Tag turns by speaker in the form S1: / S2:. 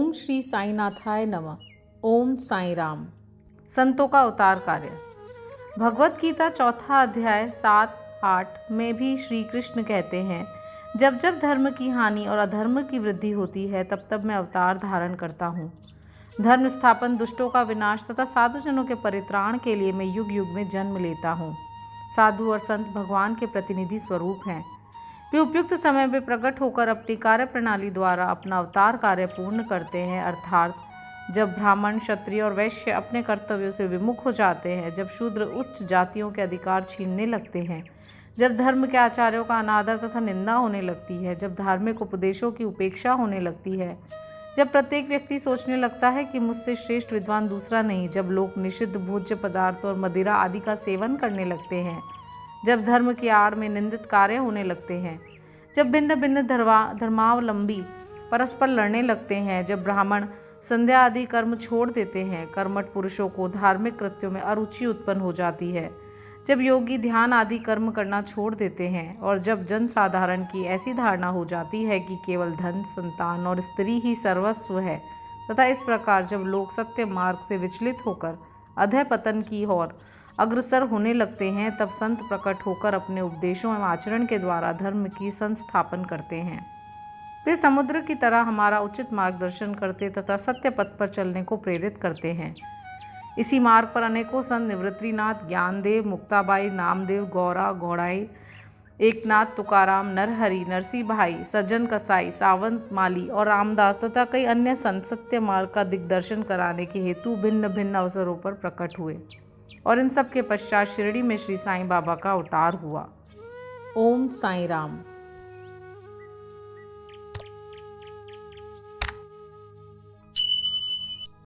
S1: ओम श्री साईनाथाय नमः। ओम साई राम। संतों का अवतार कार्य। भगवत गीता चौथा अध्याय 7-8 में भी श्री कृष्ण कहते हैं, जब जब धर्म की हानि और अधर्म की वृद्धि होती है तब तब मैं अवतार धारण करता हूँ। धर्म स्थापन, दुष्टों का विनाश तथा साधुजनों के परित्राण के लिए मैं युग युग में जन्म लेता हूँ। साधु और संत भगवान के प्रतिनिधि स्वरूप हैं। वे उपयुक्त समय में प्रकट होकर अपनी कार्य प्रणाली द्वारा अपना अवतार कार्य पूर्ण करते हैं। अर्थात जब ब्राह्मण, क्षत्रिय और वैश्य अपने कर्तव्यों से विमुख हो जाते हैं, जब शूद्र उच्च जातियों के अधिकार छीनने लगते हैं, जब धर्म के आचार्यों का अनादर तथा निंदा होने लगती है, जब धार्मिक उपदेशों की उपेक्षा होने लगती है, जब प्रत्येक व्यक्ति सोचने लगता है कि मुझसे श्रेष्ठ विद्वान दूसरा नहीं, जब लोग निषिद्ध भोज्य पदार्थ और मदिरा आदि का सेवन करने लगते हैं, जब धर्म की आड़ में निंदित कार्य होने लगते हैं, जब भिन्न भिन्न धर्मावलंबी परस्पर लड़ने लगते हैं, जब ब्राह्मण संध्या आदि कर्म छोड़ देते हैं, कर्मठ पुरुषों को धार्मिक कृत्यों में अरुचि उत्पन्न हो जाती है, जब योगी ध्यान आदि कर्म करना छोड़ देते हैं और जब जन साधारण की ऐसी धारणा हो जाती है कि केवल धन, संतान और स्त्री ही सर्वस्व है तथा इस प्रकार जब लोग सत्य मार्ग से विचलित होकर अधः पतन की ओर अग्रसर होने लगते हैं, तब संत प्रकट होकर अपने उपदेशों एवं आचरण के द्वारा धर्म की संस्थापन करते हैं। वे समुद्र की तरह हमारा उचित मार्गदर्शन करते तथा सत्य पथ पर चलने को प्रेरित करते हैं। इसी मार्ग पर अनेकों संत निवृत्तिनाथ, ज्ञानदेव, मुक्ताबाई, नामदेव, गौरा, गौड़ाई, एकनाथ, तुकाराम, नरहरि, नरसिंह भाई, सज्जन कसाई, सावंत माली और रामदास तथा कई अन्य संत सत्य मार्ग का दिग्दर्शन कराने के हेतु भिन्न भिन्न अवसरों पर प्रकट हुए और इन सब के पश्चात शिरडी में श्री साईं बाबा का अवतार हुआ। ओम साई राम।